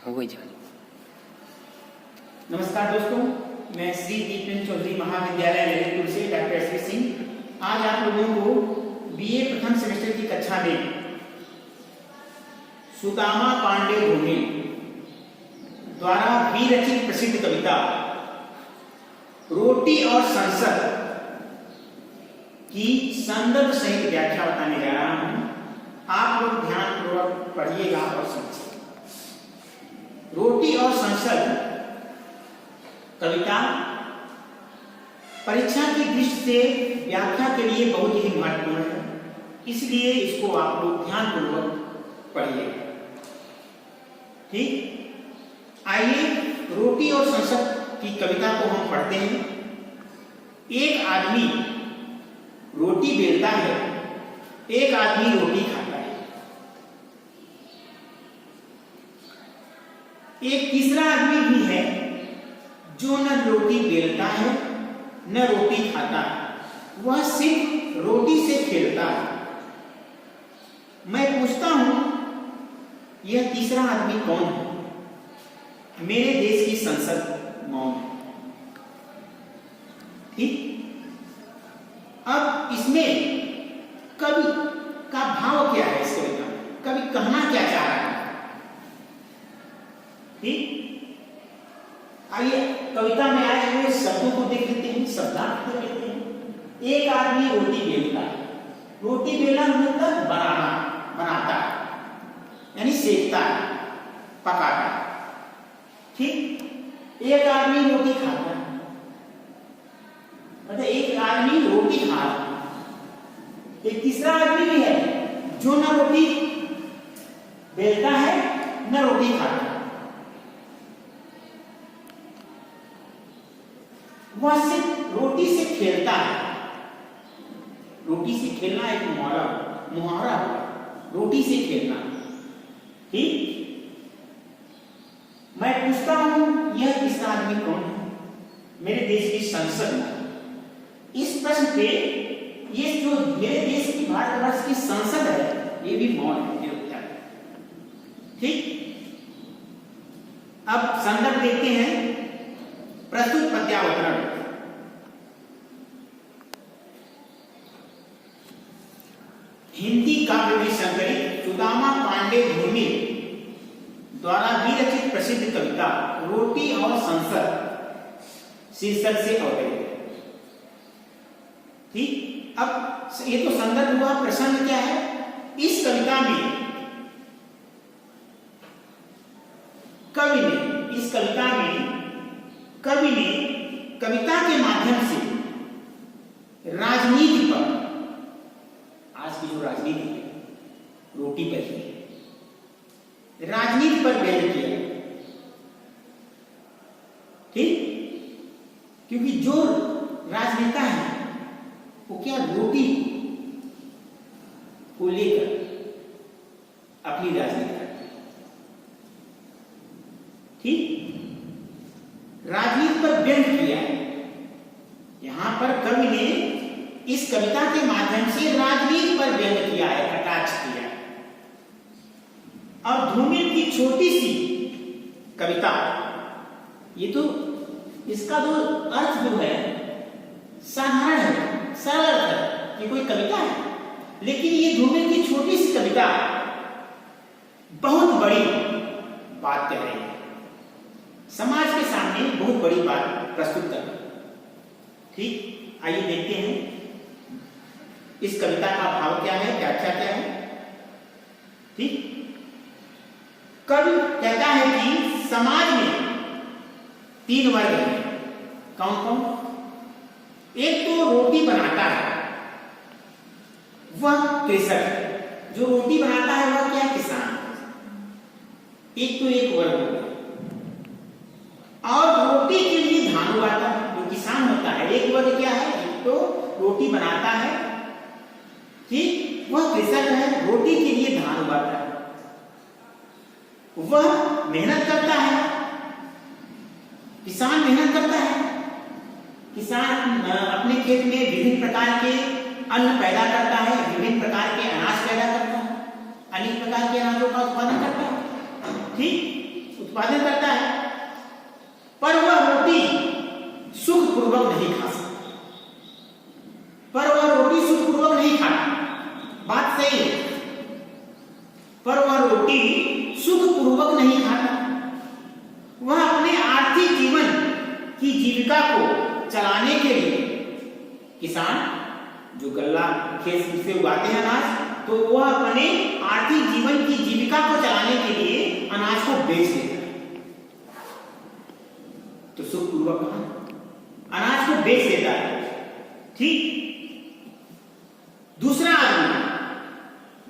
हो गई जान। नमस्कार दोस्तों, मैं श्री दीपेंद्र चौधरी महाविद्यालय ललितपुर से डॉक्टर एस सिंह आज आप लोगों को बीए प्रथम सेमेस्टर की कक्षा में सुदामा पांडे धूमे द्वारा विरचित प्रसिद्ध कविता रोटी और संसद की संदर्भ सहित व्याख्या बताने जा रहा हूं। आप लोग ध्यानपूर्वक पढ़िएगा और समझिए। रोटी और संसद कविता परीक्षा की दृष्टि से व्याख्या के लिए बहुत ही महत्वपूर्ण है, इसलिए इसको आप लोग ध्यानपूर्वक पढ़िएगा। ठीक, आइए रोटी और संसद की कविता को हम पढ़ते हैं। एक आदमी रोटी बेलता है, एक आदमी रोटी खाता है। एक तीसरा आदमी भी है जो न रोटी बेलता है न रोटी खाता है, वह सिर्फ रोटी से खेलता है। मैं पूछता हूं, यह तीसरा आदमी कौन है? मेरे देश की संसद मौन है। ठीक, अब इसमें कवि का भाव क्या है? इस कविता में कवि कहना क्या चाह रहा है? ठीक, आइए कविता में आए हुए शब्दों को देख लेते हैं, शब्दार्थ देख लेते हैं। एक आदमी रोटी बेलता है। रोटी बेलना मतलब बनाना, बनाता है, यानी सेकता है, पकाता है। ठीक, एक आदमी रोटी खाता है, मतलब एक आदमी रोटी खा रहा है। एक तीसरा आदमी भी है जो न रोटी बेलता है न रोटी खाता है, वह सिर्फ रोटी से खेलता है। रोटी से खेलना एक मुहावरा है, रोटी से खेलना। ठीक, मैं पूछता हूं, यह तीसरा आदमी कौन है? मेरे देश की संसद में। इस प्रश्न पे ये जो मेरे देश की भारतवर्ष की संसद है, ये भी मौन है। ठीक, अब संदर्भ देखते हैं। प्रस्तुत पद्यावतरण। हिंदी काव्य में संकलित सुदामा पांडे धूमे द्वारा विरचित प्रसिद्ध कविता रोटी और संसद शीर्षक से अवतरित। ठीक, अब ये तो संदर्भ हुआ। प्रसंग क्या है? इस कविता में कवि ने कविता के माध्यम से राजनीति पर, आज की जो राजनीति है, रोटी पर ही राजनीति पर व्यंग किया। ठीक, क्योंकि जो राजनेता है वो क्या रोटी को लेकर अपनी राजनीति करते हैं। ठीक, राजनीति पर व्यंग किया है। यहां पर कवि ने इस कविता के माध्यम से राजनीति पर व्यंग किया है, कटाक्ष किया है। और धूमे की छोटी सी कविता, ये तो इसका जो अर्थ जो है साधारण है, सरल अर्थ है, ये कोई कविता है। लेकिन ये धूमे की छोटी सी कविता बहुत बड़ी बात कह रही है, समाज के सामने बहुत बड़ी बात प्रस्तुत कर रही है। ठीक, आइए देखते हैं इस कविता का भाव क्या है, व्याख्या क्या है। ठीक, कवि कहता है कि समाज में तीन वर्ग हैं। कौन कौन? एक तो रोटी बनाता है, वह कृषक है। जो रोटी बनाता है वह क्या? किसान। एक तो एक वर्ग होता है। और रोटी के लिए धान उगाता है, जो किसान होता है। एक वर्ग क्या है? एक तो रोटी बनाता है, ठीक, वह कृषक है, रोटी के लिए धान उगाता है। वह मेहनत करता है, किसान मेहनत करता है। किसान अपने खेत में विभिन्न प्रकार के अन्न पैदा करता है, विभिन्न प्रकार के अनाज पैदा करता है, अनेक प्रकार के अनाजों का उत्पादन करता है। ठीक, उत्पादन करता है, पर वह रोटी सुखपूर्वक नहीं खा सकता। पर वह रोटी सुखपूर्वक नहीं खाता, बात सही है, पर वह रोटी सुखपूर्वक नहीं खाता। वह अपने आर्थिक जीवन की जीविका को चलाने के लिए, किसान जो गल्ला खेत से उगाते हैं अनाज, तो वह अपने आर्थिक जीवन की जीविका को चलाने के लिए अनाज को बेच देता है। तो सुखपूर्वक अनाज को बेच देता है, ठीक। दूसरा आदमी,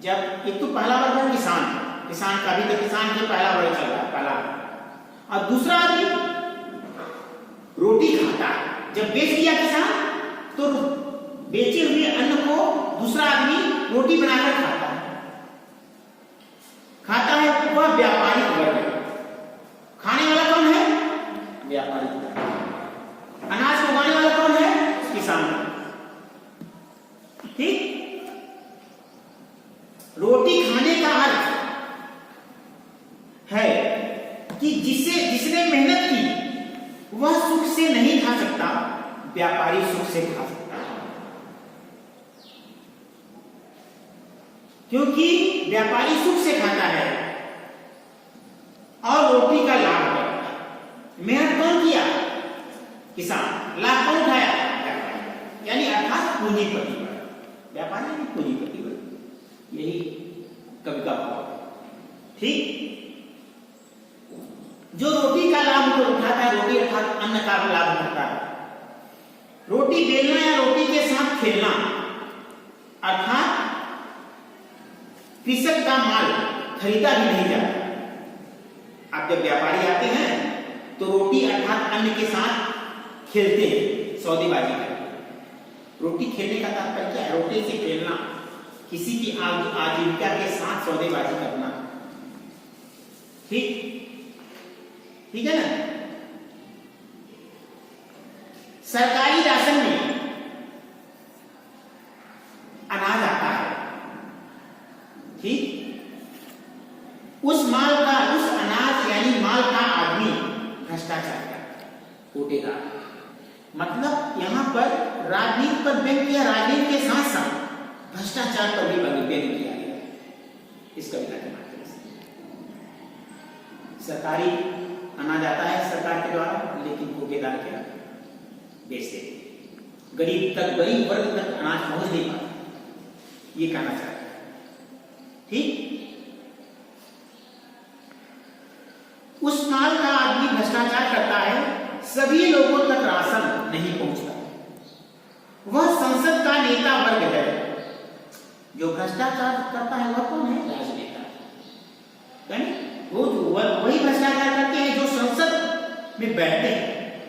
जब एक तो पहला वर्ग है किसान का भी तो किसान के पहला वर्ग चल रहा है, पहला। और दूसरा आदमी रोटी खाता है। जब बेच दिया किसान, तो बेचे हुए अन्न को दूसरा आदमी रोटी बनाकर खाता है। वह व्यापारिक वर्ग है। खाने वाला कौन है? व्यापारिक वर्ग। अनाज को उगाने वाला कौन है? किसान। ठीक। रोटी खाने का अर्थ है कि जिसने मेहनत की वह सुख से नहीं खा सकता, व्यापारी सुख से खा सकता, क्योंकि व्यापारी सुख से खाता है और रोटी का लाभ करता है। मेहनत कौन किया? किसान। लाभ कौन उठाया? व्यापारी। यानी अर्थात पूंजीपति। व्यापारी यानी पूंजीपति। यही कवि का भाव है, ठीक। जो रोटी का लाभ उठाता है, रोटी अर्थात अन्न का लाभ उठाता है। रोटी बेलना या रोटी के साथ खेलना, अर्थात कृषक का माल खरीदा भी नहीं जाता। अब जब व्यापारी आते हैं तो रोटी अर्थात अन्न के साथ खेलते हैं, सौदेबाजी करते हैं। रोटी खेलने का तात्पर्य क्या है? रोटी से खेलना, किसी की आजीविका के साथ सौदेबाजी करना, ठीक है ना। सरकारी राशन में अनाज आता है, ठीक। उस माल का, उस अनाज यानी माल का आदमी भ्रष्टाचार करता है, कोटेगा। मतलब यहां पर राजनीति पर व्यंग किया, राजनीति के साथ साथ भ्रष्टाचार पर भी व्यंग किया गया इस कविता के माध्यम से। सरकारी अनाज आता है सरकार के द्वारा, लेकिन कोटेदार क्या बेच देते, गरीब वर्ग तक अनाज पहुंच नहीं पाता, ये कहना चाहता है, ठीक। उस माल का आदमी भ्रष्टाचार करता है, सभी लोगों तक राशन नहीं पहुंचता। वह संसद का नेता वर्ग है। जो भ्रष्टाचार करता है वह कौन है? राजनेता। वो जो वही भ्रष्टाचार करते हैं जो संसद में बैठते हैं,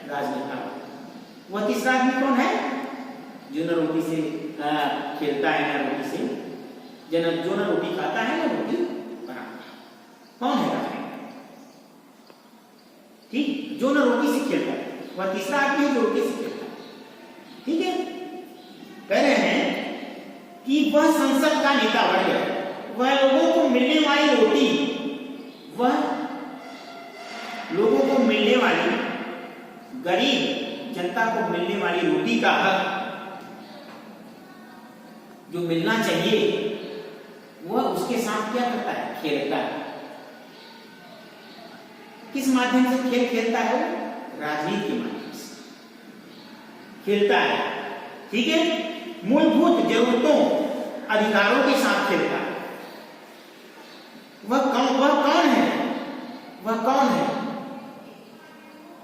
राजनेता। वह तीसरा आदमी कौन है? जो न रोटी से खेलता है न रोटी से, जो न रोटी खाता है न रोटी बनाता है। कौन है राजनेता? ठीक, जो न रोटी से खेलता है, वह तीसरा आदमी है जो रोटी से खेलता है, ठीक है। कह रहे हैं कि वह संसद का नेता वर्ग है। वह लोगों को मिलने वाली रोटी, वह लोगों को मिलने वाली, गरीब जनता को मिलने वाली रोटी का हक जो मिलना चाहिए, वह उसके साथ क्या करता है? खेलता है। किस माध्यम से खेल खेलता है? राजनीति के माध्यम से खेलता है, ठीक है। मूलभूत जरूरतों, अधिकारों के साथ खेलता है। वह कौन है? वह कौन है?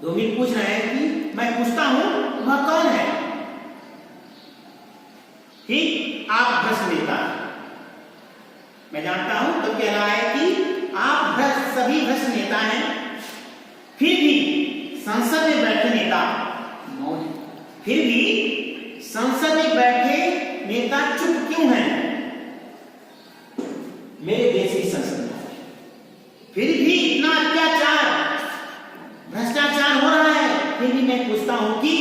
धूमिल पूछ रहे हैं कि मैं पूछता हूं वह कौन है? ठीक, आप भ्रष्ट नेता। मैं जानता हूं तो कह रहा है कि आप भ्रष्ट, सभी भ्रष्ट नेता हैं, फिर भी संसद में बैठे नेता मौन है। फिर भी संसद में बैठे नेता चुप क्यों हैं? मेरे देश की संसद में फिर भी इतना अत्याचार, भ्रष्टाचार हो रहा है, फिर भी मैं पूछता हूं कि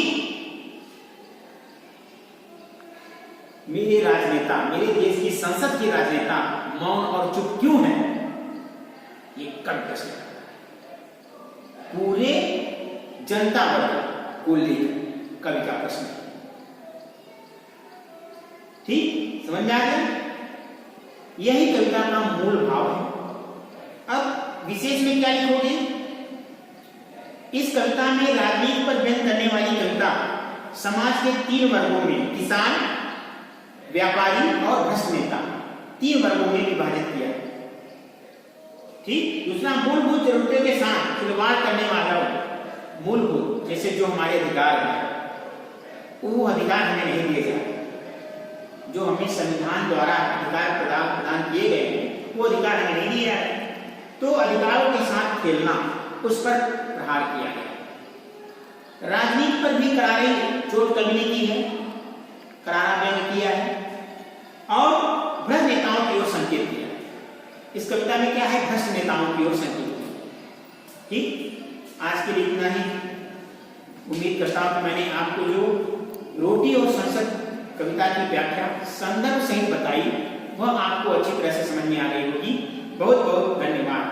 मेरे राजनेता, मेरे देश की संसद के राजनेता मौन और चुप क्यों हैं? ये कड़क प्रश्न है। पूरे जनता वर्ग को लेकर कवि का प्रश्न है। ठीक, समझ में आ गया? यही कविता का मूल भाव है। अब विशेष में क्या लिखोगे? इस कविता में राजनीति पर व्यंग करने वाली कविता समाज के 3 वर्गों में, किसान, व्यापारी और भ्रष्ट नेता, 3 वर्गों में विभाजित किया है। ठीक, दूसरा मूलभूत जरूरतों के साथ खिलवाड़ करने वाला मूलभूत, जैसे जो हमारे अधिकार हैं, वो अधिकार हमें नहीं दिए जाते। जो हमें संविधान द्वारा अधिकार प्रदान किए गए हैं, वो अधिकार हमें नहीं दिए जाते। तो अधिकारों के साथ खेलना, उस पर प्रहार किया गया। राजनीति पर भी करारी चोट कवि ने की है, करारा व्यंग किया है और भ्रष्ट नेताओं की ओर संकेत किया है। इस कविता में क्या है? भ्रष्ट नेताओं की ओर संकेत किया। ठीक, आज के लिए इतना ही। उम्मीद करता हूं कि मैंने आपको जो रोटी और संसद कविता की व्याख्या संदर्भ सहित बताई, वह आपको अच्छी तरह से समझ में आ गई होगी। बहुत बहुत धन्यवाद।